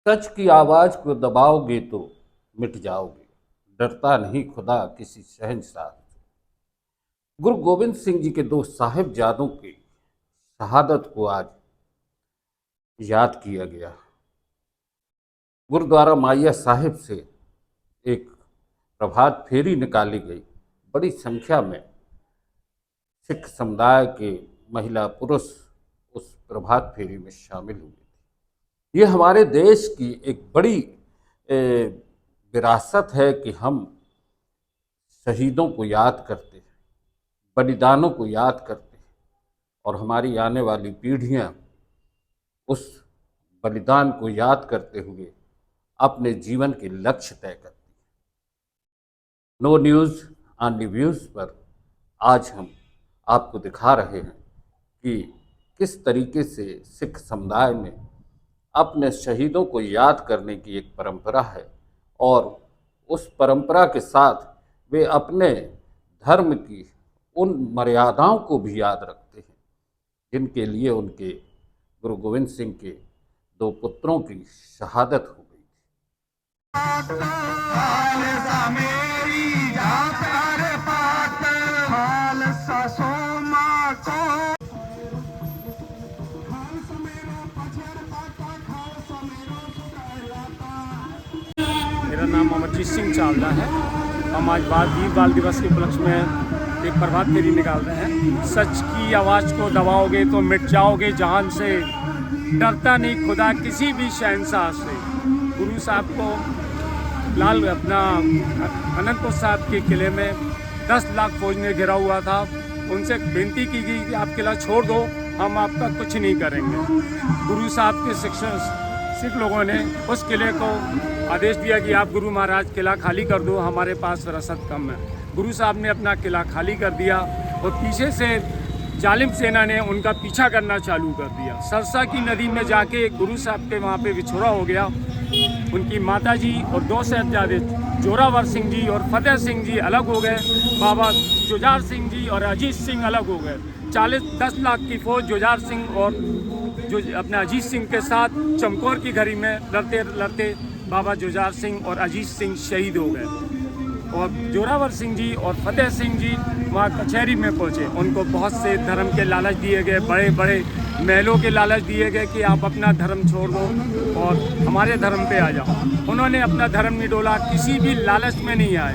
सच की आवाज को दबाओगे तो मिट जाओगे, डरता नहीं खुदा किसी शहंशाह से। गुरु गोविंद सिंह जी के दो साहिबजादों की शहादत को आज याद किया गया। गुरुद्वारा माइया साहिब से एक प्रभात फेरी निकाली गई। बड़ी संख्या में सिख समुदाय के महिला पुरुष उस प्रभात फेरी में शामिल हुए थे। ये हमारे देश की एक बड़ी विरासत है कि हम शहीदों को याद करते हैं, बलिदानों को याद करते हैं और हमारी आने वाली पीढ़ियां उस बलिदान को याद करते हुए अपने जीवन के लक्ष्य तय करती हैं। नो न्यूज़ ऑनली व्यूज़ पर आज हम आपको दिखा रहे हैं कि किस तरीके से सिख समुदाय में अपने शहीदों को याद करने की एक परंपरा है और उस परंपरा के साथ वे अपने धर्म की उन मर्यादाओं को भी याद रखते हैं जिनके लिए उनके गुरु गोविंद सिंह के दो पुत्रों की शहादत हो गई थी। मेरा नाम अमरजीत सिंह चावला है। हम आज वीर बाल दिवस के उपलक्ष्य में एक प्रभात फेरी निकाल रहे हैं। सच की आवाज़ को दबाओगे तो मिट जाओगे जहान से, डरता नहीं खुदा किसी भी शहंशाह से। गुरु साहब को अपना अनंतपुर साहब के किले में 10 लाख फौज ने घिरा हुआ था। उनसे विनती की गई कि आप किला छोड़ दो, हम आपका कुछ नहीं करेंगे। गुरु साहब के सिख लोगों ने उस किले को आदेश दिया कि आप गुरु महाराज किला खाली कर दो, हमारे पास रसद कम है। गुरु साहब ने अपना किला खाली कर दिया और पीछे से जालिम सेना ने उनका पीछा करना चालू कर दिया। सरसा की नदी में जाके गुरु साहब के वहाँ पे विछोड़ा हो गया। उनकी माता जी और 2 साहिबजादे जोरावर सिंह जी और फतेह सिंह जी अलग हो गए। बाबा जुझार सिंह जी और अजीत सिंह अलग हो गए। 10 लाख की फौज जुझार सिंह और जो अपने अजीत सिंह के साथ चमकौर की घड़ी में लड़ते लड़ते बाबा जुझार सिंह और अजीत सिंह शहीद हो गए और जोरावर सिंह जी और फतेह सिंह जी वहाँ कचहरी में पहुँचे। उनको बहुत से धर्म के लालच दिए गए, बड़े बड़े महलों के लालच दिए गए कि आप अपना धर्म छोड़ दो और हमारे धर्म पे आ जाओ। उन्होंने अपना धर्म नहीं डोला, किसी भी लालच में नहीं आए।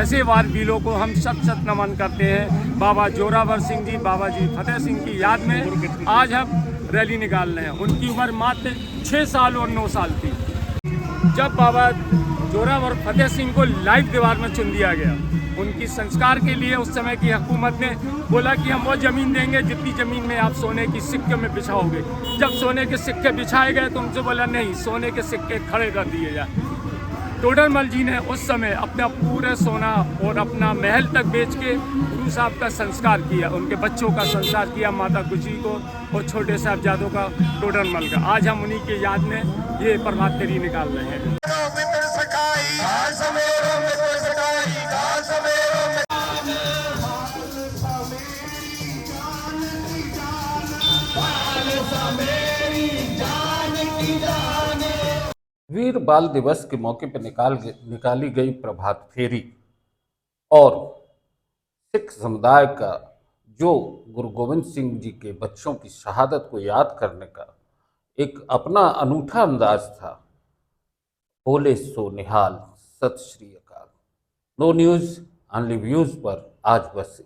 ऐसे वारवीरों को हम शत शत नमन करते हैं। बाबा जोरावर सिंह जी, बाबा जी फतेह सिंह की याद में आज हम रैली निकाल रहे हैं। उनकी उम्र मात्र 6 साल और 9 साल थी जब बाबा जोरावर फतेह सिंह को लाइव दीवार में चुन दिया गया। उनकी संस्कार के लिए उस समय की हुकूमत ने बोला कि हम वो ज़मीन देंगे जितनी ज़मीन में आप सोने की सिक्के में बिछाओगे। जब सोने के सिक्के बिछाए गए तो उनसे बोला नहीं, सोने के सिक्के खड़े कर दिए जाए। टोडरमल जी ने उस समय अपना पूरे सोना और अपना महल तक बेच के गुरु साहब का संस्कार किया, उनके बच्चों का संस्कार किया, माता गुजरी को और छोटे साहबजादों का, टोडरमल का। आज हम उन्हीं के याद में ये प्रभात फेरी निकाल रहे हैं। वीर बाल दिवस के मौके पर निकाली गई प्रभात फेरी और सिख समुदाय का जो गुरु गोविंद सिंह जी के बच्चों की शहादत को याद करने का एक अपना अनूठा अंदाज था। बोले सो निहाल, सत श्री अकाल। नो न्यूज़ ऑनली व्यूज़ पर आज बस